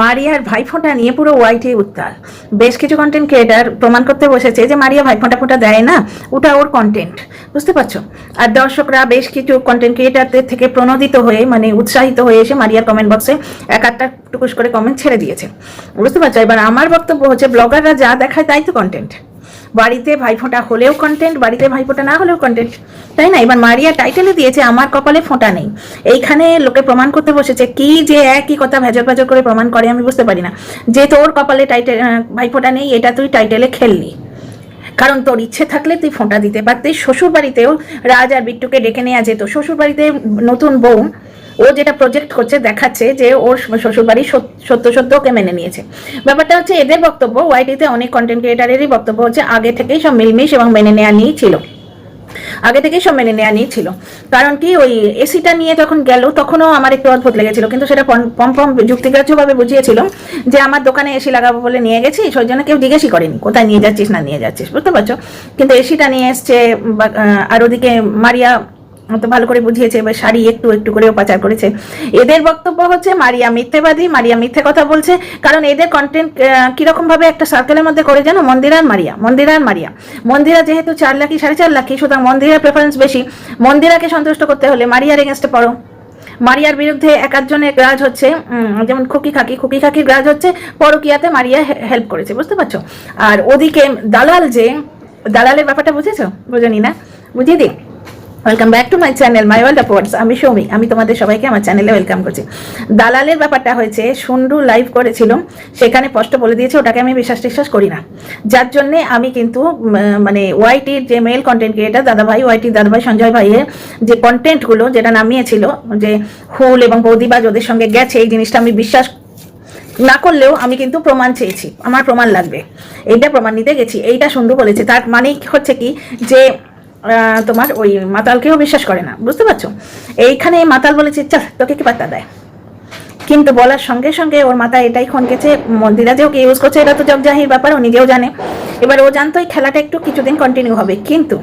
মারিয়ার ভাইফোঁটা নিয়ে পুরো ওয়াইটি উত্তাল। বেশ কিছু কন্টেন্ট ক্রিয়েটার প্রমাণ করতে বসেছে যে মারিয়া ভাইফোঁটা ফোঁটা দেয় না, ওটা ওর কন্টেন্ট, বুঝতে পারছো? আর দর্শকরা বেশ কিছু কন্টেন্ট ক্রিয়েটারদের থেকে প্রণোদিত হয়ে, মানে উৎসাহিত হয়ে এসে মারিয়ার কমেন্ট বক্সে এক আধটা টুকুস করে কমেন্ট ছেড়ে দিয়েছে, বুঝতে পারছো? এবার আমার বক্তব্য হচ্ছে, ব্লগাররা যা দেখায় তাই তো কন্টেন্ট। বাড়িতে ভাইফোঁটা হলেও কন্টেন্ট, বাড়িতে ভাইফোঁটা না হলেও কন্টেন্ট, তাই না? এবার মারিয়া টাইটেলে দিয়েছে আমার কপালে ফোঁটা নেই। এইখানে লোকে প্রমাণ করতে বসেছে, কি যে একই কথা ভেজর ভেজর করে প্রমাণ করে আমি বুঝতে পারি না। যে তোর কপালে টাইটেল ভাইফোঁটা নেই, এটা তুই টাইটেলে খেললি, কারণ তোর ইচ্ছে থাকলে তুই ফোঁটা দিতে পারতিস। শ্বশুর বাড়িতেও রাজ আর বিট্টুকে ডেকে নেওয়া যেত। শ্বশুর বাড়িতে নতুন বউ, ও যেটা প্রজেক্ট করছে দেখাচ্ছে যে ওর শ্বশুরবাড়ি সত্য ওকে মেনে নিয়েছে। ব্যাপারটা হচ্ছে এদের বক্তব্য, ওয়াইটিতে অনেক কন্টেন্ট ক্রিয়েটারেরই বক্তব্য হচ্ছে আগে থেকেই সব মিলমিশ এবং মেনে নেওয়া নিয়েই ছিল, আগে থেকেই সব মেনে নেওয়া নিয়েছিল। কারণ কি, ওই এসিটা নিয়ে যখন গেল তখনও আমার একটু অদ্ভুত লেগেছিল, কিন্তু সেটা পম যুক্তিগ্রাহ্যভাবে বুঝিয়েছিল যে আমার দোকানে এসি লাগাবো বলে নিয়ে গেছি, সেই জন্য কেউ জিজ্ঞেসই করেনি কোথায় নিয়ে যাচ্ছিস না নিয়ে যাচ্ছিস, বুঝতে পারছো? কিন্তু এসিটা নিয়ে এসছে। আর ওদিকে মারিয়া তো ভালো করে বুঝিয়েছে, এবার শাড়ি একটু একটু করে পাচার করেছে। এদের বক্তব্য হচ্ছে মারিয়া মিথ্যেবাদী, মারিয়া মিথ্যে কথা বলছে। কারণ এদের কন্টেন্ট কিরকম ভাবে একটা সার্কেলের মধ্যে করে জানো, মন্দিরা আর মারিয়া। মন্দিরা যেহেতু 4 লাখি 4.5 লাখি, সুতরাং মন্দিরার প্রেফারেন্স বেশি। মন্দিরাকে সন্তুষ্ট করতে হলে মারিয়ার এগেনস্টে পড়ো। মারিয়ার বিরুদ্ধে এক আধজনের গ্রাজ হচ্ছে, যেমন খুকি খাকির গ্রাজ হচ্ছে পরকিয়াতে মারিয়া হেল্প করেছে, বুঝতে পারছো? আর ওদিকে দালালের ব্যাপারটা বুঝেছো? বুঝনি না? বুঝিয়ে দিই। Welcome back to my channel my world of words. আমি সৌমি, আমি তোমাদের সবাইকে আমার চ্যানেলে ওয়েলকাম করছি। দালালের ব্যাপারটা হয়েছে, সুন্ডু লাইভ করেছিল, সেখানে স্পষ্ট বলে দিয়েছে ওটাকে আমি বিশ্বাস করি না। যার জন্যে আমি কিন্তু মানে ওয়াইটির যে মেল কন্টেন্ট ক্রিয়েটার দাদাভাই, ওয়াইটির দাদাভাই সঞ্জয় ভাইয়ের যে কন্টেন্টগুলো যেটা নামিয়েছিল, যে হুল এবং বৌদিবাজ ওদের সঙ্গে গেছে, এই জিনিসটা আমি বিশ্বাস না করলেও আমি কিন্তু প্রমাণ চেয়েছি, আমার প্রমাণ লাগবে, এইটা প্রমাণ নিতে গেছি। এইটা সুন্ডু বলেছে, তার মানে হচ্ছে কি যে তোমার ওই মাতালকেও বিশ্বাস করে না, বুঝতে পারছো? এইখানে মাতাল বলেছে চল তোকে কি পাত্তা দেয়, কিন্তু বলার সঙ্গে সঙ্গে ওর মাথা এটাই খনকেছে, মন্দিরা যে ওকে ইউজ করছে এটা তো জগজাহির ব্যাপার, ও নিজেও জানে। এবার ও জানতো এই খেলাটা একটু কিছুদিন কন্টিনিউ হবে, কিন্তু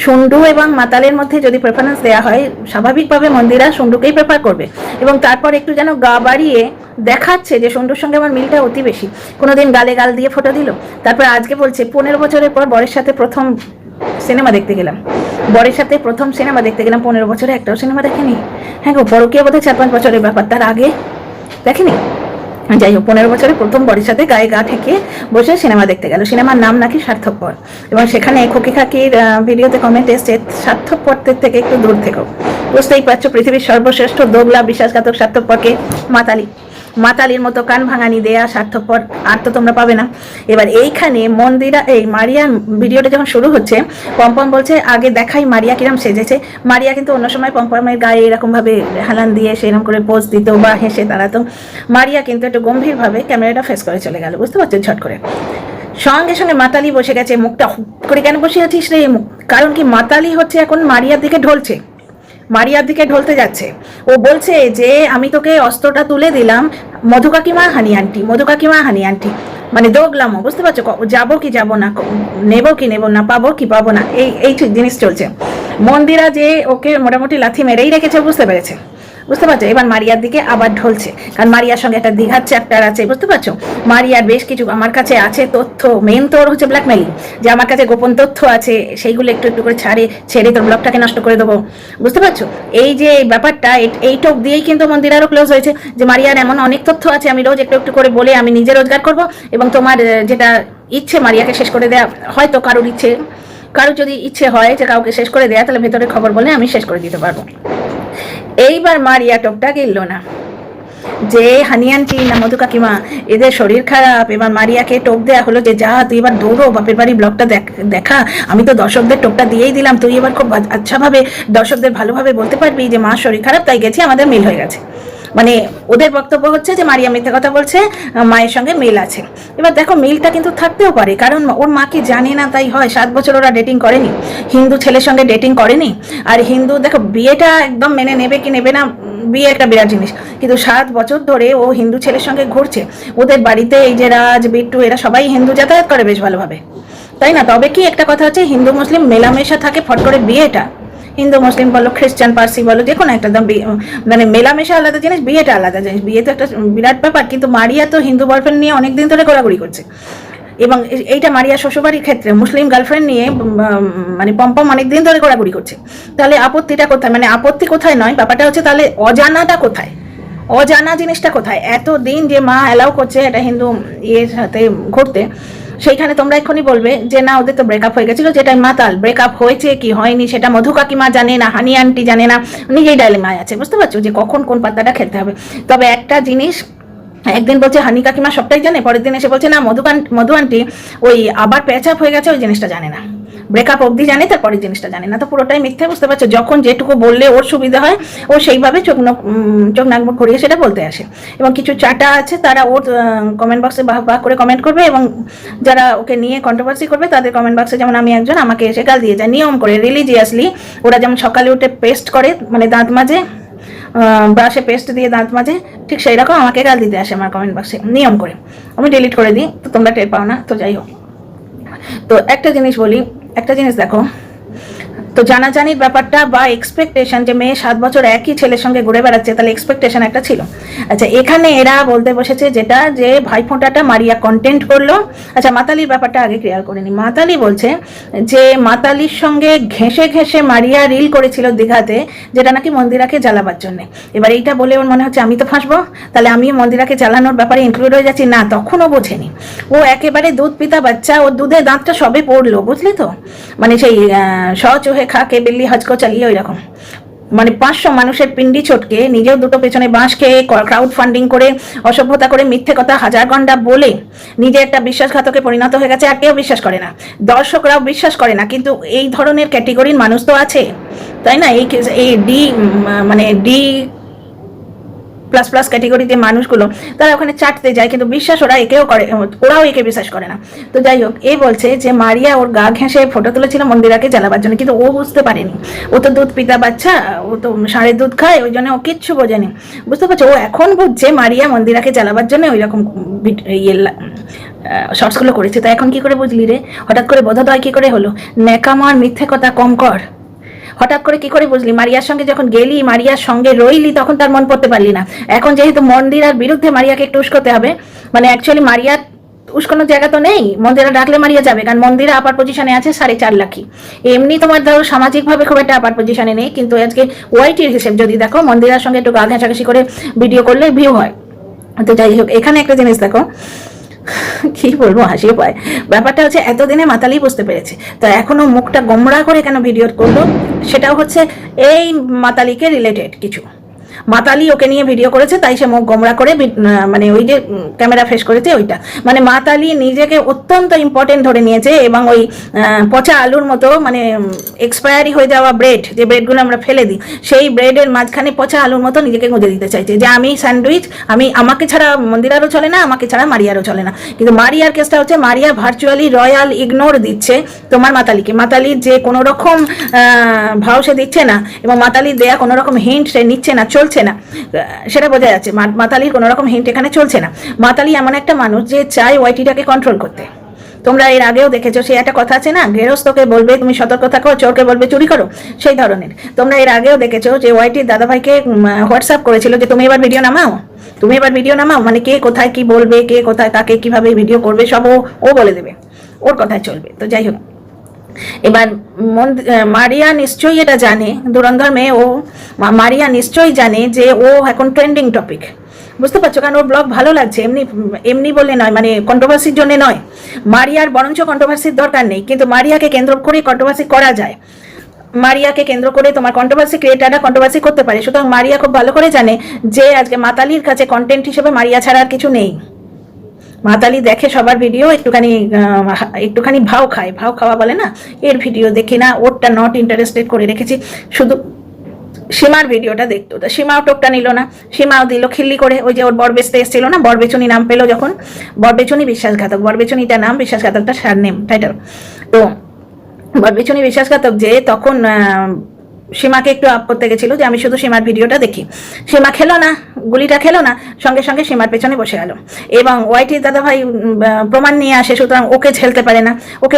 সুন্ডু এবং মাতালের মধ্যে যদি প্রেফারেন্স দেওয়া হয়, স্বাভাবিকভাবে মন্দিরা সুন্ডুকেই প্রেফার করবে। এবং তারপর একটু যেন গা বাড়িয়ে দেখাচ্ছে যে সুন্ডুর সঙ্গে আমার মিলটা অতি বেশি। কোনোদিন গালে গাল দিয়ে ফটো দিল, তারপর আজকে বলছে 15 বছরের পর বরের সাথে প্রথম সিনেমা দেখতে গেলাম, 15 বছরে একটাও সিনেমা দেখেনি। হ্যাঁ গো, পরকীয়া বোধহয় 4-5 বছরের ব্যাপার, তার আগে দেখেনি। যাই হোক, 15 বছরে প্রথম বরের সাথে গায়ে গা ঠেকে বসে সিনেমা দেখতে গেল। সিনেমার নাম নাকি সার্থকপর, এবং সেখানে খুকি খাকির ভিডিওতে কমেন্ট এসছে সার্থকপরদের থেকে একটু দূর থেকো। বুঝতেই পারছো, পৃথিবীর সর্বশ্রেষ্ঠ দোগলা বিশ্বাসঘাতক সার্থকপরকে মাতালির মতো কান ভাঙানি দেয়া স্বার্থপর আর তো তোমরা পাবে না। এবার এইখানে মন্দিরা, এই মারিয়ার ভিডিওটা যখন শুরু হচ্ছে, পম্পম বলছে আগে দেখাই মারিয়া কিরম সেজেছে। মারিয়া কিন্তু অন্য সময় পম্পমের গায়ে এরকম ভাবে হালান দিয়ে সেরকম করে পোজ দিত বা হেসে দাঁড়াতো। মারিয়া কিন্তু একটু গম্ভীরভাবে ক্যামেরাটা ফেস করে চলে গেল, বুঝতে পারছো? ঝট করে সঙ্গে সঙ্গে মাতালি বসে গেছে। মুখটা হুট করে কেন বসে আছিস রে? কারণ কি, মাতালি হচ্ছে এখন মারিয়ার দিকে ঢলতে যাচ্ছে। ও বলছে যে আমি তোকে অস্ত্রটা তুলে দিলাম, মধু কাকিমা হানি আন্টি, মানে দোগলামো, বুঝতে পারছো? যাবো কি যাব না, নেবো কি নেবো না, পাবো কি পাবো না, এই জিনিস চলছে। মন্দিরা যে ওকে মোটামুটি লাথি মেরেই রেখেছে, বুঝতে পারছো? এবার মারিয়ার দিকে আবার ঢলছে, কারণ মারিয়ার সঙ্গে একটা দীঘার চ্যাপ্টার আছে, বুঝতে পারছো? মারিয়ার বেশ কিছু আমার কাছে আছে তথ্য, মেন তোর হচ্ছে ব্ল্যাকমেলিং, যে আমার কাছে গোপন তথ্য আছে, সেইগুলো একটু একটু করে ছেড়ে তোর ব্লগটাকে নষ্ট করে দেবো, বুঝতে পারছো? এই যে ব্যাপারটা, এই টোপ দিয়েই কিন্তু মন্দিরারও ক্লোজ হয়েছে, যে মারিয়ার এমন অনেক তথ্য আছে, আমি রোজ একটু একটু করে বলে আমি নিজে রোজগার করব, এবং তোমার যেটা ইচ্ছে মারিয়াকে শেষ করে দেয়া, হয়তো কারোর যদি ইচ্ছে হয় যে কাউকে শেষ করে দেয়া, তাহলে ভেতরে খবর বলে আমি শেষ করে দিতে পারবো। এইবার মারিয়া টোপটা গিলল না, যে হানি আন্টি না মধু কাকিমা এদের শরীর খারাপ। এবার মারিয়াকে টোপ দেয়া হলো যে যা তুই এবার দৌড়ো বাপের বাড়ি ব্লগটা দেখা, আমি তো দর্শকদের টোপটা দিয়েই দিলাম, তুই এবার খুব আচ্ছা ভাবে দর্শকদের ভালোভাবে বলতে পারবি যে মা শরীর খারাপ তাই গেছি, আমাদের মিল হয়ে গেছে। মানে ওদের বক্তব্য হচ্ছে যে মারিয়া মিথ্যে কথা বলছে, মায়ের সঙ্গে মিল আছে। এবার দেখো, মিলটা কিন্তু থাকতেও পারে, কারণ ওর মাকে জানে না তাই হয়। 7 বছর ওরা ডেটিং করেনি, হিন্দু ছেলের সঙ্গে ডেটিং করেনি। আর হিন্দু, দেখো বিয়েটা একদম মেনে নেবে কি নেবে না, বিয়ে একটা বিরাট জিনিস, কিন্তু 7 বছর ধরে ও হিন্দু ছেলের সঙ্গে ঘুরছে। ওদের বাড়িতে এই যে রাজ বিট্টু এরা সবাই হিন্দু, যাতায়াত করে বেশ ভালোভাবে, তাই না? তবে কি একটা কথা হচ্ছে, হিন্দু মুসলিম মেলামেশা থাকে, ফট করে বিয়েটা হিন্দু মুসলিম বলো, খ্রিস্টান পার্সি বলো, যে কোনো একটা মানে মেলামেশা আলাদা জিনিস, বিয়েটা আলাদা জিনিস। বিয়ে তো একটা বিরাট ব্যাপার, কিন্তু মারিয়া তো হিন্দু বয়ফ্রেন্ড নিয়ে অনেকদিন ধরে ঘোরাঘুরি করছে। এবং এইটা মারিয়া শ্বশুরবাড়ির ক্ষেত্রে মুসলিম গার্লফ্রেন্ড নিয়ে মানে পম্পম অনেকদিন ধরে ঘোরাঘুরি করছে। তাহলে আপত্তিটা কোথায়? মানে আপত্তি কোথায় নয়, ব্যাপারটা হচ্ছে তাহলে অজানাটা কোথায়, অজানা জিনিসটা কোথায়? এতদিন যে মা অ্যালাউ করছে এটা হিন্দু ইয়ের সাথে ঘুরতে, সেইখানে তোমরা এক্ষুনি বলবে যে না ওদের তো ব্রেকআপ হয়ে গেছিল, যেটা মাতাল। ব্রেকআপ হয়েছে কি হয়নি সেটা মধু কাকিমা জানে না, হানি আন্টি জানে না, নিজেই ডাইলেমায় আছে। বুঝতে পারছো যে কখন কোন পাতাটা খেলতে হবে। তবে একটা জিনিস, একদিন বলছে হানি কাকিমা সবটাই জানে, পরের দিন এসে বলছে না মধু আন্টি ওই আবার প্যাচআপ হয়ে গেছে, ওই জিনিসটা জানে না। ব্রেকআপ অবধি জানে, তারপরের জিনিসটা জানে না। তো পুরোটাই মিথ্যে। বুঝতে পারছো? যখন যেটুকু বললে ওর সুবিধা হয় ও সেইভাবে চোখ নাক মুখ ঘুরিয়ে সেটা বলতে আসে। এবং কিছু চাটা আছে তারা ওর কমেন্ট বক্সে বাহ করে কমেন্ট করবে, এবং যারা ওকে নিয়ে কন্ট্রোভার্সি করবে তাদের কমেন্ট বক্সে, যেমন আমি একজন, আমাকে এসে গাল দিয়ে যায় নিয়ম করে, রিলিজিয়াসলি। ওরা যেমন সকালে উঠে পেস্ট করে, মানে দাঁত মাজে, ব্রাশে পেস্ট দিয়ে দাঁত মাজে, ঠিক সেই রকম আমাকে গাল দিতে আসে আমার কমেন্ট বক্সে নিয়ম করে। আমি ডিলিট করে দিই, তো তোমরা টের পাও না। তো যাই হোক, তো একটা জিনিস বলি, একটা জিনিস দেখো, তো জানাজানির ব্যাপারটা বা এক্সপেকটেশন, যে মেয়ে 7 বছর একই ছেলের সঙ্গে ঘুরে বেড়াচ্ছে, তাহলে এক্সপেকটেশন একটা ছিল। আচ্ছা, এখানে এরা বলতে বসেছে যেটা, যে ভাইফোঁটাটা মারিয়া কন্টেন্ট করলো। আচ্ছা, মাতালির ব্যাপারটা আগে ক্লিয়ার করে নি। মাতালি বলছে যে মাতালির সঙ্গে ঘেঁষে ঘেঁষে মারিয়া রিল করেছিল দীঘাতে, যেটা নাকি মন্দিরাকে জ্বালাবার জন্য। এবার এইটা বলে ওর মনে হচ্ছে আমি তো ফাঁসবো, তাহলে আমিও মন্দিরাকে জ্বালানোর ব্যাপারে ইনক্লুড হয়ে যাচ্ছি। না, তখনও বোঝেনি। ও একেবারে দুধ পিতা বাচ্চা, ওর দুধে দাঁতটা সবে পড়লো, বুঝলি তো? মানে সেই সচোহে খাকে বিল্লি হজকো চালিয়ে ওই রকম। মানে 500 মানুষের পিন্ডি চটকে, নিজেও দুটো পেছনে বাঁশ খেয়ে, ক্রাউড ফান্ডিং করে, অসভ্যতা করে, মিথ্যে কথা হাজার ঘন্টা বলে নিজে একটা বিশ্বাসঘাতকে পরিণত হয়ে গেছে। আর কেউ বিশ্বাস করে না, দর্শকরাও বিশ্বাস করে না। কিন্তু এই ধরনের ক্যাটেগরির মানুষ তো আছে, তাই না? এই মানে ডি প্লাস প্লাস ক্যাটেগরিতে মানুষগুলো, তারা ওখানে চাটতে যায়, কিন্তু বিশ্বাস ওরাও একে বিশ্বাস করে না। তো যাই হোক, এ বলছে যে মারিয়া ওর গা ঘেঁষে ফটো তুলেছিল মন্দিরাকে জ্বালাবার জন্য, কিন্তু ও বুঝতে পারেনি। ও তো দুধ পিতা বাচ্চা, ও তো ষাঁড়ের দুধ খায়, ওই জন্য ও কিচ্ছু বোঝেনি। বুঝতে পারছো? ও এখন বুঝছে মারিয়া মন্দিরাকে জ্বালাবার জন্য ওই রকম শর্টসগুলো করেছে। তো এখন কি করে বুঝলি রে? হঠাৎ করে বোধোদয় কি করে হলো? ন্যাকামার মিথ্যে কথা কম কর। হঠাৎ করে কি করে বুঝলি? মারিয়ার সঙ্গে যখন গেলি, মারিয়ার সঙ্গে রইলি, তখন তার মন পড়তে পারলি না। এখন যেহেতু মন্দিরার বিরুদ্ধে মারিয়াকে একটু উস্কোতে হবে, মানে অ্যাকচুয়ালি মারিয়ার উস্কোনোর জায়গা তো নেই। মন্দিরা ডাকলে মারিয়া যাবে, কারণ মন্দিরা আপার পজিশনে আছে 4.5 লাখই। এমনি তোমার ধরো সামাজিকভাবে খুব একটা আপার পজিশনে নেই, কিন্তু আজকে ওয়াইটির হিসেব যদি দেখো, মন্দিরার সঙ্গে একটু গা ঘেঁষাঘেঁষি করে ভিডিও করলে ভিউ হয়। তো যাই হোক, এখানে একটা জিনিস দেখো, কি বলবো, হাসিও পায়। ব্যাপারটা হচ্ছে এতদিনে মাতালি বুঝতে পেরেছে, তো এখনো মুখটা গোমড়া করে কেন ভিডিও করলো? সেটাও হচ্ছে এই মাতালিকে রিলেটেড কিছু। মাতালি ওকে নিয়ে ভিডিও করেছে, তাই সে মুখ গোমরা করে, মানে ওই যে ক্যামেরা ফেস করেছে ওইটা। মানে মাতালি নিজেকে অত্যন্ত ইম্পর্টেন্ট ধরে নিয়েছে, এবং ওই পচা আলুর মতো, মানে এক্সপায়ারি হয়ে যাওয়া ব্রেড, যে ব্রেডগুলো আমরা ফেলে দিই, সেই ব্রেডের মাঝখানে পচা আলুর মতো নিজেকে গুঁজে দিতে চাইছে, যে আমি স্যান্ডউইচ, আমাকে ছাড়া মন্দিরারও চলে না, আমাকে ছাড়া মারিয়ারও চলে না। কিন্তু মারিয়ার কেসটা হচ্ছে, মারিয়া ভার্চুয়ালি রয়্যাল ইগনোর দিচ্ছে তোমার মাতালিকে। মাতালির যে কোনো রকম ভাও সে দিচ্ছে না, এবং মাতালির দেয়া কোনো রকম হিন্ট সে নিচ্ছে না, চলছে না, সেটা বোঝা যাচ্ছে। মাতালির কোনো রকম হিন্ট এখানে চলছে না। মাতালি এমন একটা মানুষ যে চায় ওয়াইটিটাকে কন্ট্রোল করতে। তোমরা এর আগেও দেখেছো, সে একটা কথা আছে না, গৃহস্থকে বলবে তুমি সতর্ক থাকো, চোরকে বলবে চুরি করো, সেই ধরনের। তোমরা এর আগেও দেখেছো যে ওয়াইটির দাদাভাইকে হোয়াটসঅ্যাপ করেছিল যে তুমি এবার ভিডিও নামাও, তুমি এবার ভিডিও নামাও, মানে কে কোথায় কি বলবে, কে কোথায় কাকে কিভাবে ভিডিও করবে, সব ও বলে দেবে, ওর কথায় চলবে। তো যাই হোক, এবার মারিয়া নিশ্চয়ই এটা জানে, ধুরন্ধর মেয়ে ও, মারিয়া নিশ্চয়ই জানে যে ও এখন ট্রেন্ডিং টপিক। বুঝতে পারছো? কারণ ওর ব্লগ ভালো লাগছে, এমনি এমনি বলে নয়, মানে কন্ট্রোভার্সির জন্য নয়। মারিয়ার বরঞ্চ কন্ট্রোভার্সির দরকার নেই, কিন্তু মারিয়াকে কেন্দ্র করে কন্ট্রোভার্সি করা যায়। মারিয়াকে কেন্দ্র করে তোমার কন্ট্রোভার্সি ক্রিয়েটাররা কন্ট্রোভার্সি করতে পারে। সুতরাং মারিয়া খুব ভালো করে জানে যে আজকে মাতালির কাছে কন্টেন্ট হিসেবে মারিয়া ছাড়া আর কিছু নেই। মাতালি দেখে সবার ভিডিও, একটুখানি ভাও খাওয়া বলে না, এর ভিডিও দেখি না, ওরটা নট ইন্টারেস্টেড করে রেখেছি, শুধু সীমার ভিডিওটা দেখতো। তো সীমাও টোকটা নিল না, সীমাও দিল খিল্লি করে। ওই যে ওর বরবেচতে এসেছিল না, বরবেচুনি নাম পেলো যখন, বরবেচুনি বিশ্বাসঘাতক, বরবেচুনিটা নাম, বিশ্বাসঘাতকটা সার নেম টাইটেল। তো বরবেচুনি বিশ্বাসঘাতক যে তখন সীমাকে একটু আপ করতে গেছিল যে আমি শুধু সীমার ভিডিওটা দেখি। সীমা খেলো না, গুলিটা খেলো না, সঙ্গে সঙ্গে সীমার পেছনে বসে গেল এবং ওয়াইটির দাদাভাই প্রমাণ নিয়ে আসে, সুতরাং ওকে ঝেলতে পারে না, ওকে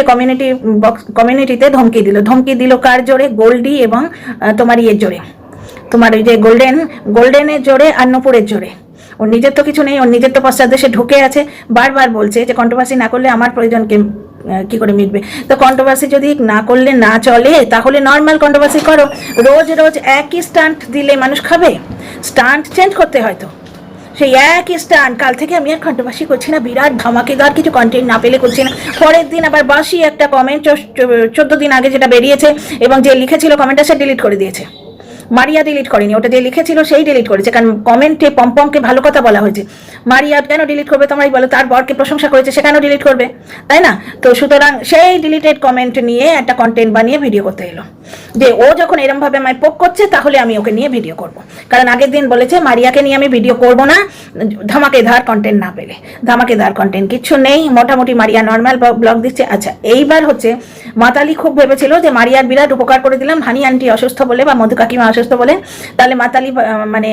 কমিউনিটিতে ধমকি দিল কার জোরে? গোল্ডি এবং তোমার ইয়ের জোরে, তোমার ওই যে গোল্ডেনের জোরে আর নূপুরের জোরে। ওর নিজের তো কিছু নেই, ওর নিজের তো পশ্চাৎদেশে ঢুকে আছে, বারবার বলছে যে কন্ট্রোভার্সি না করলে আমার প্রয়োজনকে কি করে মিটবে। তো কন্ট্রোভার্সি যদি না করলে না চলে তাহলে নর্মাল কন্ট্রোভার্সি করো। রোজ রোজ একই স্টান্ট দিলে মানুষ খাবে? স্টান্ট চেঞ্জ করতে হয়তো, সেই একই স্টান্ট। কাল থেকে আমি আর কন্ট্রোভার্সি করছি না, বিরাট ধামাকেদার কিছু কন্টেন্ট না পেলে করছি না। পরের দিন আবার বাসি একটা কমেন্ট 14 দিন আগে যেটা বেরিয়েছে এবং যে লিখেছিল কমেন্টটা সে ডিলিট করে দিয়েছে। মারিয়া ডিলিট করেনি, ওটা যে লিখেছিল সেই ডিলিট করেছে, কারণ কমেন্টে পম্পমকে ভালো কথা বলা হয়েছে। মারিয়া কেন ডিলিট করবে তোমরাই বলো? তার বরকে প্রশংসা করেছে, সে কেন ডিলিট করবে, তাই না? তো সুতরাং সেই ডিলিটেড কমেন্ট নিয়ে একটা কন্টেন্ট বানিয়ে ভিডিও করতে এলো যে ও যখন এরমভাবে আমায় পোক করছে তাহলে আমি ওকে নিয়ে ভিডিও করব। কারণ আগের দিন বলেছে মারিয়াকে নিয়ে আমি ভিডিও করব না ধামাকেদার কন্টেন্ট না পেলে। ধামাকেদার কন্টেন্ট কিচ্ছু নেই, মোটামুটি মারিয়া নর্মাল ব্লগ দিচ্ছে। আচ্ছা, এইবার হচ্ছে মাতালি খুব ভেবেছিল যে মারিয়ার বিরাট উপকার করে দিলাম, হানি আন্টি অসুস্থ বলে বা মধু কাকিমা অসুস্থ বলে, তাহলে মাতালি মানে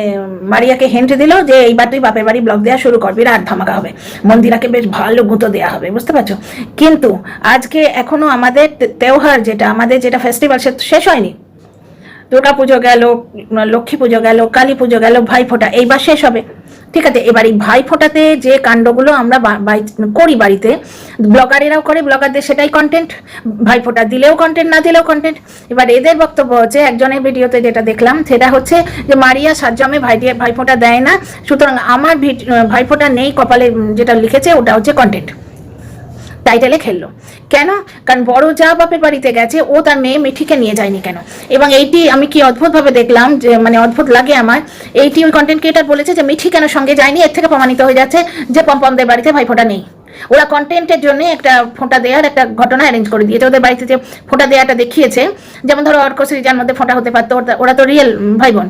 মারিয়াকে হেন্ট দিল যে এইবার তুই বাপের বাড়ি ব্লগ দেওয়া শুরু কর, বিরাট ধামাকা হবে, মন্দিরাকে বেশ ভালো গুঁতো দেওয়া হবে, বুঝতে পারছো? কিন্তু আজকে এখনো আমাদের তেওহার যেটা ফেস্টিভ্যাল সে শেষ হয়নি। দুর্গা পুজো গেল, লক্ষ্মী পুজো গেল, কালী পুজো গেল, ভাইফোঁটা এইবার শেষ হবে, ঠিক আছে? এবার এই ভাইফোঁটাতে যে কাণ্ডগুলো আমরা করি বাড়িতে, ব্লগারেরাও করে, ব্লগারদের সেটাই কন্টেন্ট, ভাইফোঁটা দিলেও কন্টেন্ট, না দিলেও কন্টেন্ট। এবার এদের বক্তব্য হচ্ছে, একজনের ভিডিওতে যেটা দেখলাম সেটা হচ্ছে যে মারিয়া সাজ্জামে ভাইফোঁটা দেয় না, সুতরাং আমার ভাইফোঁটা নেই কপালে যেটা লিখেছে ওটা হচ্ছে কন্টেন্ট, টাইটেলে খেললো। কেন? কারণ বড় যা বাপের বাড়িতে গেছে, ও তার মেয়ে মিঠিকে নিয়ে যায়নি কেন? এবং এইটি আমি কি অদ্ভুতভাবে দেখলাম, যে মানে অদ্ভুত লাগে আমার, এইটি ওই কন্টেন্ট ক্রিয়েটার বলেছে যে মিঠি কেন সঙ্গে যায়নি। এর থেকে প্রমাণিত হয়ে যাচ্ছে যে পম্পমদের বাড়িতে ভাইফোঁটা নেই। ওরা কন্টেন্টের জন্য একটা ফোঁটা দেওয়ার একটা ঘটনা অ্যারেঞ্জ করে দিয়েছে, ওদের বাড়িতে যে ফোঁটা দেওয়াটা দেখিয়েছে, যেমন ধরো অর্ক সৃজার মধ্যে ফোঁটা হতে পারতো, ওরা তো রিয়েল ভাই বোন।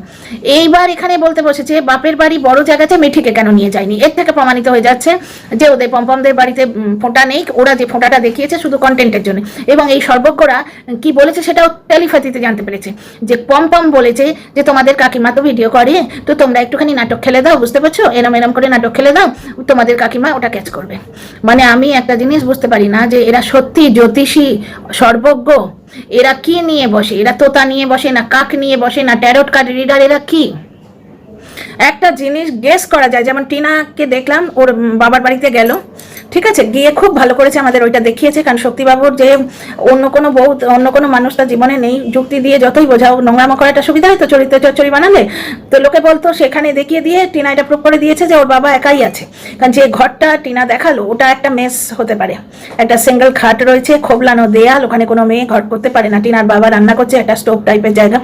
এইবার এখানে বলতে বসেছে বাপের বাড়ি বড় জায়গাতে মিঠিকে কেন নিয়ে যায়নি। এর থেকে প্রমাণিত হয়ে যাচ্ছে যে ওদের পম্পমদের বাড়িতে ফোঁটা নেই, ওরা যে ফোঁটাটা দেখিয়েছে শুধু কন্টেন্টের জন্য। এবং এই সর্বজ্ঞরা কি বলেছে সেটাও টেলিপ্যাথিতে জানতে পেরেছে, যে পম্পম বলেছে যে তোমাদের কাকিমা তো ভিডিও করে, তো তোমরা একটুখানি নাটক খেলে দাও, বুঝতে পারছো, এরম করে নাটক খেলে দাও, তোমাদের কাকিমা ওটা ক্যাচ করবে। মানে আমি একটা জিনিস বুঝতে পারি না যে এরা সত্যি জ্যোতিষী, সর্বজ্ঞ, এরা কি নিয়ে বসে? এরা তোতা নিয়ে বসে, না কাক নিয়ে বসে, না ট্যারোট কার্ড রিডার, এরা কি? একটা জিনিস গেস করা যায়, যেমন টিনাকে দেখলাম ওর বাবার বাড়িতে গেল, ঠিক আছে, গিয়ে খুব ভালো করেছে, আমাদের ওইটা দেখিয়েছে। কারণ শক্তিবাবুর যে অন্য কোনো মানুষ তার জীবনে নেই, যুক্তি দিয়ে যতই বোঝাও নোংরামো করাটা সুবিধা হয় তো, চরিত্র চচ্চড়ি বানালে তো লোকে বলতো, সেখানে দেখিয়ে দিয়ে টিনা এটা প্রুভ করে দিয়েছে যে ওর বাবা একাই আছে। কারণ যে ঘরটা টিনা দেখালো ওটা একটা মেস হতে পারে, একটা সিঙ্গেল খাট রয়েছে, খোবলানো দেয়াল, ওখানে কোনো মেয়ে ঘর করতে পারে না। টিনার বাবা রান্না করছে, একটা স্টোভ টাইপের জায়গা।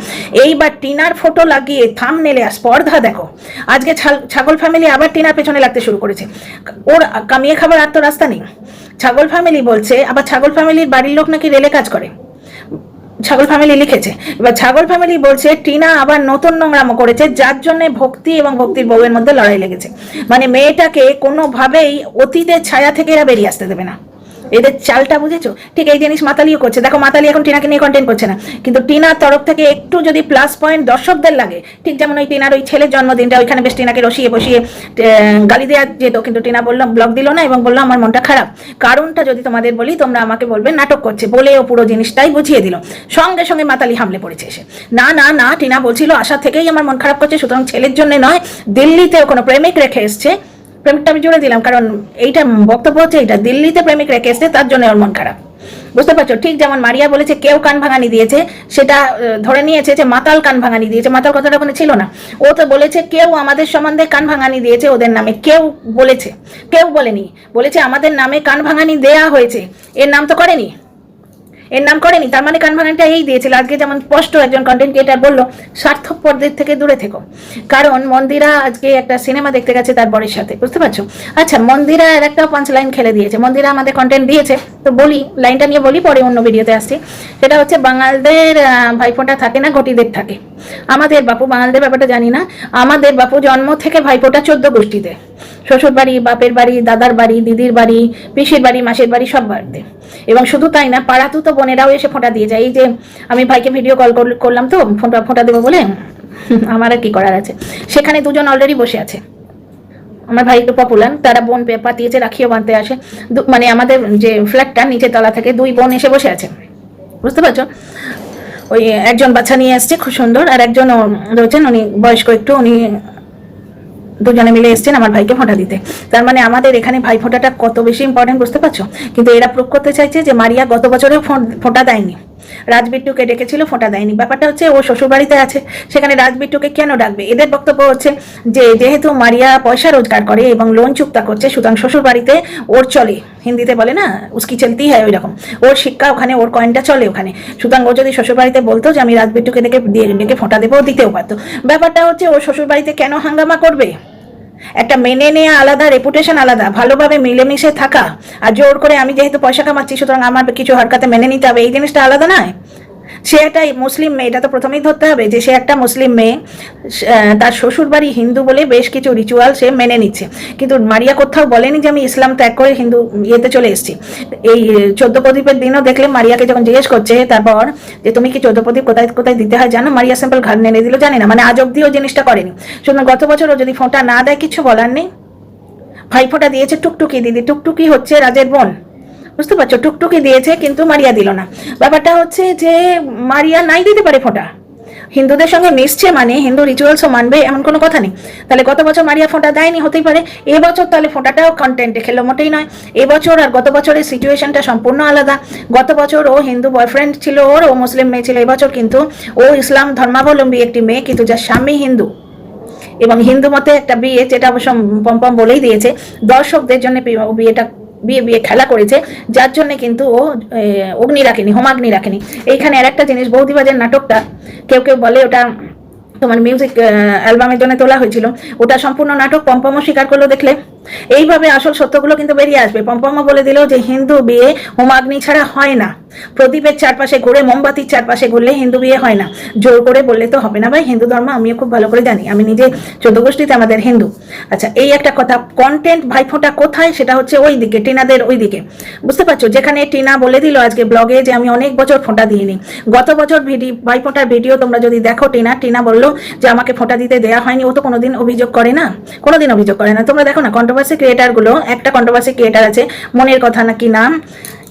এইবার টিনার ফটো লাগিয়ে থাম্বনেলে স্পর্ধা দেখো, আজকে ছাগল ফ্যামিলি আবার টিনার পেছনে লাগতে শুরু করেছে। ওর কামিয়ে খাবার আর তো রাস্তা নেই। ছাগল ফ্যামিলি বলছে, আবার ছাগল ফ্যামিলির বাড়ির লোক নাকি রেলে কাজ করে, ছাগল ফ্যামিলি লিখেছে। এবার ছাগল ফ্যামিলি বলছে টিনা আবার নতুন নোংরামো করেছে, যার জন্য ভক্তি এবং ভক্তির বউয়ের মধ্যে লড়াই লেগেছে। মানে মেয়েটাকে কোনোভাবেই অতীতের ছায়া থেকে এরা বেরিয়ে আসতে দেবে না। এদের চালটা বুঝেছো? ঠিক এই জিনিস মাতালিও করছে। দেখো মাতালি এখন টিনাকে নিয়ে কন্টেন্ট করছে না, কিন্তু টিনার তরফ থেকে একটু যদি প্লাস পয়েন্ট দর্শকদের লাগে, ঠিক যেমন ওই টিনার ওই ছেলের জন্মদিনটা, ওইখানে বেশ টিনাকে রসিয়ে বসিয়ে গালি দেওয়া যেত, কিন্তু টিনা বললাম ব্লগ দিল না এবং বললো আমার মনটা খারাপ। কারণটা যদি তোমাদের বলি, তোমরা আমাকে বলবে নাটক করছে বলে, ও পুরো জিনিসটাই বুঝিয়ে দিল। সঙ্গে সঙ্গে মাতালি হামলে পড়েছে এসে, না না না, টিনা বলছিল আশা থেকেই আমার মন খারাপ করছে, সুতরাং ছেলের জন্য নয়, দিল্লিতেও কোনো প্রেমিক রেখে এসছে। প্রেমিকটা আমি জুড়ে দিলাম, কারণ এইটা বক্তব্য হচ্ছে এইটা, দিল্লিতে প্রেমিক রেখে এসছে তার জন্য ওর মন খারাপ, বুঝতে পারছো? ঠিক যেমন মারিয়া বলেছে কেউ কান ভাঙানি দিয়েছে, সেটা ধরে নিয়েছে যে মাতাল কান ভাঙানি দিয়েছে। মাতাল কথাটা ওখানে ছিল না, ও তো বলেছে কেউ আমাদের সম্বন্ধে কান ভাঙানি দিয়েছে ওদের নামে। কেউ বলেছে, কেউ বলেনি, বলেছে আমাদের নামে কান ভাঙানি দেয়া হয়েছে। এর নাম তো করেনি, এর নাম করেনি, তার মানে কান ভাঙানিটা এই দিয়েছিল। আজকে যেমন স্পষ্ট একজন কন্টেন্ট ক্রিয়েটার বললো স্বার্থপরদের থেকে দূরে থেকো, কারণ মন্দিরা আজকে একটা সিনেমা দেখতে গেছে তার বরের সাথে, বুঝতে পারছো? আচ্ছা, মন্দিরা আর একটা 5 লাইন খেলে দিয়েছে। মন্দিরা আমাদের কন্টেন্ট দিয়েছে, তো বলি লাইনটা নিয়ে বলি, পরে অন্য ভিডিওতে আসছি। সেটা হচ্ছে বাঙালদের ভাইফোঁটা থাকে না, ঘটিদের থাকে। আমাদের বাপু, বাঙালদের ব্যাপারটা জানি না, আমাদের বাপু জন্ম থেকে ভাইফোঁটা 14 গোষ্ঠীতে, শ্বশুর বাড়ি, বাপের বাড়ি, দাদার বাড়ি, দিদির বাড়ি, পিসির বাড়ি, মাসির বাড়ি, সব বাড়িতে। এবং শুধু তাই না, পাড়াতু তো বোনেরাও এসে ফোঁটা দিয়ে যায়। এই যে আমি ভাইকে ভিডিও কল করলাম তো ফোঁটা দেবো বলে, আমার আর কি করার আছে, সেখানে দুজন অলরেডি বসে আছে। আমার ভাই একটু পপুলার, তারা বোন পাতিয়েছে, রাখিও বাঁধতে আসে, মানে আমাদের যে ফ্ল্যাটটা নিচে তলা থেকে 2 বোন এসে বসে আছে, বুঝতে পারছো? ওই একজন বাচ্চা নিয়ে এসছে খুব সুন্দর, আর একজন রয়েছেন উনি বয়স্ক একটু, উনি দুজনে মিলে এসছেন আমার ভাইকে ফোঁটা দিতে। তার মানে আমাদের এখানে ভাই ফোঁটাটা কত বেশি ইম্পর্টেন্ট, বুঝতে পারছো? কিন্তু এরা প্রুভ করতে চাইছে যে মারিয়া গত বছরেও ফোঁটা দেয়নি, রাজবিট্টুকে ডেকেছিল, ফোঁটা দেয়নি। ব্যাপারটা হচ্ছে ও শ্বশুরবাড়িতে আছে, সেখানে রাজবিট্টুকে কেন ডাকবে? এদের বক্তব্য হচ্ছে যে যেহেতু মারিয়া পয়সা রোজগার করে এবং লোন চুক্তা করছে, সুতরাং শ্বশুরবাড়িতে ওর চলে, হিন্দিতে বলে না উসকি চলতি হয়, ওই রকম ওর শিক্ষা ওখানে, ওর কয়েনটা চলে ওখানে। সুতরাং ও যদি শ্বশুরবাড়িতে বলতো যে আমি রাজবিট্টুকে ডেকে ফোঁটা দেবো, দিতেও পারতো। ব্যাপারটা হচ্ছে ওর শ্বশুরবাড়িতে কেন হাঙ্গামা করবে? একটা মেনে নেওয়া আলাদা, রেপুটেশন আলাদা, ভালোভাবে মিলেমিশে থাকা, আর জোর করে আমি যেহেতু পয়সা কামাচ্ছি সুতরাং আমার কিছু হরকাতে মেনে নিতে হবে, এই জিনিসটা আলাদা নয়। সে একটা মুসলিম মেয়ে, এটা তো প্রথমেই ধরতে হবে যে সে একটা মুসলিম মেয়ে, তার শ্বশুর বাড়ি হিন্দু বলে বেশ কিছু রিচুয়াল সে মেনে নিচ্ছে। কিন্তু মারিয়া কোথাও বলেনি যে আমি ইসলাম ত্যাগ করে হিন্দু ইয়েতে চলে এসেছি। এই 14 প্রদীপের দিনও দেখলে মারিয়াকে যখন জিজ্ঞেস করছে তারপর যে তুমি কি 14 প্রদীপ কোথায় কোথায় দিতে হয় জানো, মারিয়া সিম্পল ঘাড় নেড়ে দিল, জানি না, মানে আজ অব্দিও জিনিসটা করেনি। সুতরাং গত বছরও যদি ফোঁটা না দেয় কিছু বলার নেই। ভাই ফোঁটা দিয়েছে টুকটুকি দিদি, টুকটুকি হচ্ছে রাজের বোন, বুঝতে পারছো? টুকটুকি দিয়েছে কিন্তু মারিয়া দিল না। ব্যাপারটা হচ্ছে যে মারিয়া নাই দিতে পারে ফোঁটা, হিন্দুদের সঙ্গে মিশছে মানে হিন্দু রিচুয়ালসও মানবে এমন কোনো কথা নেই। তাহলে গত বছর মারিয়া ফোঁটা দেয়নি, হতেই পারে এবছর তাহলে ফোঁটাটাও কন্টেন্টে খেলো, মোটেই নয়। এবছর আর গত বছরের সিচুয়েশনটা সম্পূর্ণ আলাদা। গত বছর ও হিন্দু বয়ফ্রেন্ড ছিল ওর, ও মুসলিম মেয়ে ছিল। এবছর কিন্তু ও ইসলাম ধর্মাবলম্বী একটি মেয়ে, কিন্তু যার স্বামী হিন্দু, এবং হিন্দু মতে একটা বিয়ে, যেটা অবশ্য পম্পম বলেই দিয়েছে দর্শকদের জন্য বিয়েটা বিয়ে খেলা করেছে, যার জন্য কিন্তু ও অগ্নি রাখেনি, হোমাগ্নি রাখেনি। এইখানে আর একটা জিনিস, বৌদিবাজের নাটকটা কেউ কেউ বলে ওটা তোমার মিউজিক অ্যালবামের জন্য তোলা হয়েছিল, ওটা সম্পূর্ণ নাটক, পম্পমও স্বীকার করলো। দেখলে এইভাবে আসল সত্যগুলো কিন্তু বেরিয়ে আসবে। পম্পমও বলে দিল যে হিন্দু বিয়ে হোমাগ্নি ছাড়া হয় না, প্রদীপের চারপাশে ঘুরে, মোমবাতির চারপাশে ঘুরলে হিন্দু বিয়ে হয় না। জোর করে বললে তো হবে না ভাই, হিন্দু ধর্ম আমিও খুব ভালো করে জানি, আমি নিজে 14 গোষ্ঠীতে আমাদের হিন্দু। আচ্ছা, এই একটা কথা। কন্টেন্ট ভাইফোঁটা কোথায়, সেটা হচ্ছে ওই দিকে, টিনাদের ওই দিকে, বুঝতে পারছো? যেখানে টিনা বলে দিল আজকে ব্লগে যে আমি অনেক বছর ফোঁটা দিইনি। গত বছর ভাইফোঁটার ভিডিও তোমরা যদি দেখো, টিনা বললো যে আমাকে ফোঁটা দিতে দেওয়া হয়নি। ও তো কোনোদিন অভিযোগ করে না, কোনোদিন অভিযোগ করে না। তোমরা দেখো না কন্ট্রোভার্সি ক্রিয়েটারগুলো, একটা কন্ট্রোভার্সি ক্রিয়েটার আছে মনের কথা নাকি নাম,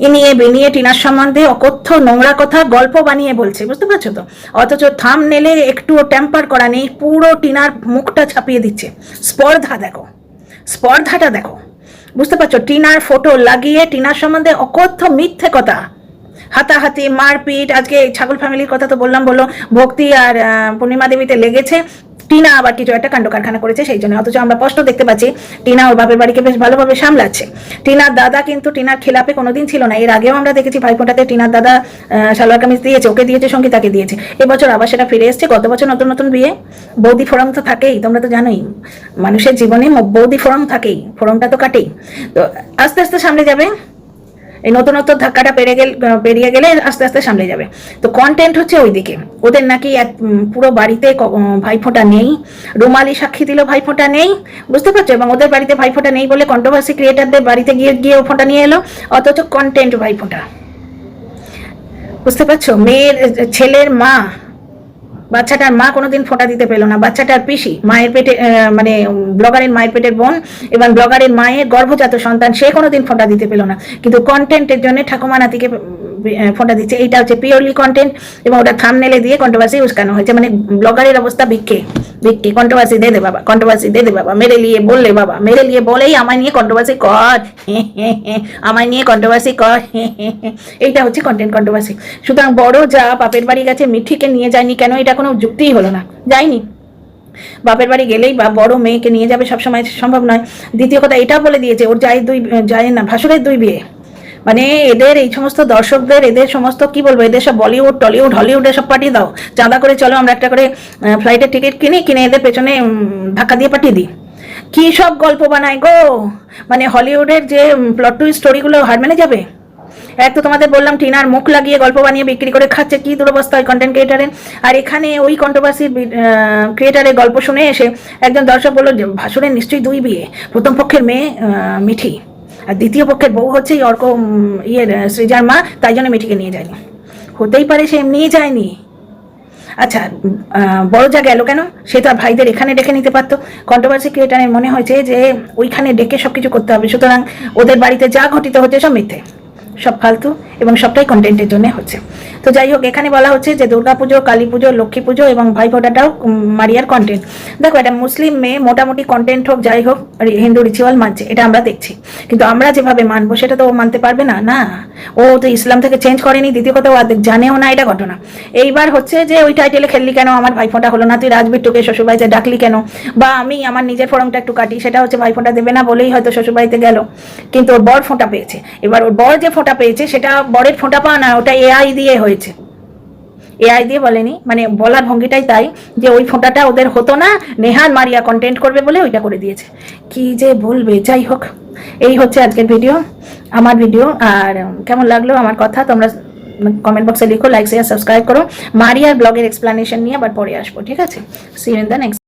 ইনিয়ে বেনিয়ে টিনার সম্বন্ধে অকথ্য নোংরা কথা গল্প বানিয়ে বলছে, বুঝতে পারছো তো? অথচ থাম্বনেলে একটুও টেম্পার করা নেই, পুরো টিনার মুখটা ছাপিয়ে দিচ্ছে। স্পর্ধা দেখো, স্পর্ধাটা দেখো, বুঝতে পারছো? টিনার ফটো লাগিয়ে টিনার সম্বন্ধে অকথ্য মিথ্যে কথা, হাতাহাতি, মারপিট। আজকে ছাগল ফ্যামিলির কথা তো বললাম, বললো ভক্তি আর পূর্ণিমা দেবীতে লেগেছে, টিনা আবার কিছু একটা কাণ্ড কারখানা করেছে সেই জন্য। অথচ আমরা স্পষ্ট দেখতে পাচ্ছি টিনা ওর বাপের বাড়িকে বেশ ভালোভাবে সামলাচ্ছে। টিনার দাদা কিন্তু টিনার খেলাপে কোনোদিন ছিল না। এর আগেও আমরা দেখেছি ভাইফোঁটাতে টিনার দাদা সালোয়ার কামিজ দিয়েছে, ওকে দিয়েছে, সঙ্গীতাকে দিয়েছে। এবছর আবার সেটা ফিরে এসছে। গত বছর নতুন নতুন বিয়ে, বৌদি ফোরাম তো থাকেই, তোমরা তো জানোই মানুষের জীবনে বৌদি ফোরাম থাকেই, ফোরামটা তো কাটেই। তো আস্তে আস্তে সামনে যাবে, এই নতুনত্ব ধাক্কাটা পেরিয়ে গেলে আস্তে আস্তে সামলে যাবে। তো কন্টেন্ট হচ্ছে ওইদিকে। ওদের নাকি পুরো বাড়িতে ভাইফোঁটা নেই, রুমালি সাক্ষী দিল ভাইফোঁটা নেই, বুঝতে পারছো? এবং ওদের বাড়িতে ভাইফোঁটা নেই বলে কন্ট্রোভার্সি ক্রিয়েটারদের বাড়িতে গিয়ে ফোঁটা নিয়ে এলো, অথচ কন্টেন্ট ভাইফোঁটা, বুঝতে পারছো? ছেলের মা, বাচ্চাটার মা কোনোদিন ফোঁটা দিতে পেলো না। বাচ্চাটার পিসি, মায়ের পেটে, মানে ব্লগারের মায়ের পেটের বোন এবং ব্লগারের মায়ের গর্ভজাত সন্তান, সে কোনোদিন ফোঁটা দিতে পেলো না। কিন্তু কন্টেন্টের জন্য ঠাকুমা নাতিকে ফোঁটা দিচ্ছে। এইটা হচ্ছে পিওরলি কন্টেন্ট, এবং ওটা থাম্বনেলে দিয়ে কন্ট্রোভার্সি উস্কানো হয়েছে। মানে ব্লগারের অবস্থা ভিক্ষে, কন্ট্রোভার্সি দে বাবা, কন্ট্রোভার্সি দে বাবা, মেরে লিয়ে বললে বাবা, মেরে লিয়ে বলেই আমায় নিয়ে কন্ট্রোভার্সি কর, আমায় নিয়ে কন্ট্রোভার্সি কর, এইটা হচ্ছে কন্ট্রোভার্সি। সুতরাং বড় যা বাপের বাড়ি গেছে, মিঠিকে নিয়ে যায়নি কেন, এটা কোনো যুক্তিই হলো না। যায়নি, বাপের বাড়ি গেলেই বা বড় মেয়েকে নিয়ে যাবে সবসময় সম্ভব নয়। দ্বিতীয় কথা, এটাও বলে দিয়েছে ওর যায় না ভাসুরের 2 বিয়ে। মানে এদের এই সমস্ত দর্শকদের, এদের সমস্ত কি বলবো, এদের সব বলিউড টলিউড হলিউডে সব পাঠিয়ে দাও, চাঁদা করে চলো আমরা একটা করে ফ্লাইটের টিকিট কিনে এদের পেছনে ধাক্কা দিয়ে পাঠিয়ে দিই। কি সব গল্প বানায় গো, মানে হলিউডের যে প্লট টুইস্ট স্টোরিগুলো হার মেনে যাবে। এক তো তোমাদের বললাম টিনার মুখ লাগিয়ে গল্প বানিয়ে বিক্রি করে খাচ্ছে, কি দুরবস্থা হয় কন্টেন্ট ক্রিয়েটারের। আর এখানে ওই কন্ট্রোভার্সি ক্রিয়েটারের গল্প শুনে এসে একজন দর্শক বললো যে ভাসুরের নিশ্চয়ই 2 বিয়ে, প্রথম পক্ষের মেয়ে মিঠি আর দ্বিতীয় পক্ষের বউ হচ্ছে অর্ক সৃজার মা, তাই জন্য মিঠিকে নিয়ে যায়নি। হতেই পারে সে এমনিই যায়নি। আচ্ছা, বড় যা গেল কেন, সে তো আর ভাইদের এখানে ডেকে নিতে পারতো। কন্ট্রোভার্সি ক্রিয়েটারের মনে হয়েছে যে ওইখানে ডেকে সব কিছু করতে হবে, সুতরাং ওদের বাড়িতে যা ঘটিত হচ্ছে সব মিথ্যে, সব ফালতু এবং সবটাই কন্টেন্টের জন্য হচ্ছে। তো যাই হোক, এখানে বলা হচ্ছে যে দুর্গাপুজো, কালী পুজো, লক্ষ্মী পুজো এবং ভাইফোঁটাটাও মারিয়ার কন্টেন্ট। দেখো, এটা মুসলিম মেয়ে, মোটামুটি কন্টেন্ট হোক যাই হোক হিন্দু রিচুয়াল মানছে, এটা আমরা দেখছি। কিন্তু আমরা যেভাবে মানবো সেটা তো ও মানতে পারবে না। না, ও তো ইসলাম থেকে চেঞ্জ করেনি, দ্বিতীয় কথা ও জানেও না এটা ঘটনা। এইবার হচ্ছে যে ওই টাইটেলে খেললি কেন, আমার ভাইফোঁটা হলো না, তুই রাজবিট্টুকে শ্বশুরবাড়িতে ডাকলি কেন, বা আমি আমার নিজের ফোরামটা একটু কাটি, সেটা হচ্ছে ভাইফোঁটা দেবে না বলেই হয়তো শ্বশুরবাড়িতে গেল, কিন্তু ওর বর ফোঁটা পেয়েছে। এবার ওর বর যে ফোঁটা পেয়েছে সেটা বরের ফোঁটা পাওয়া না, ওটা এআই দিয়ে হয়েছে। এআই দিয়ে বলেনি, মানে বলার ভঙ্গিটাই তাই যে ওই ফোঁটাটা ওদের হতো না, নেহাল মারিয়া কন্টেন্ট করবে বলে ওইটা করে দিয়েছে। কি যে বলবে, যাই হোক, এই হচ্ছে আজকের ভিডিও, আমার ভিডিও। আর কেমন লাগলো আমার কথা তোমরা কমেন্ট বক্সে লিখো, লাইক শেয়ার সাবস্ক্রাইব করো। মারিয়ার ব্লগের এক্সপ্লানেশন নিয়ে আবার পরে আসবো, ঠিক আছে? See you in the next.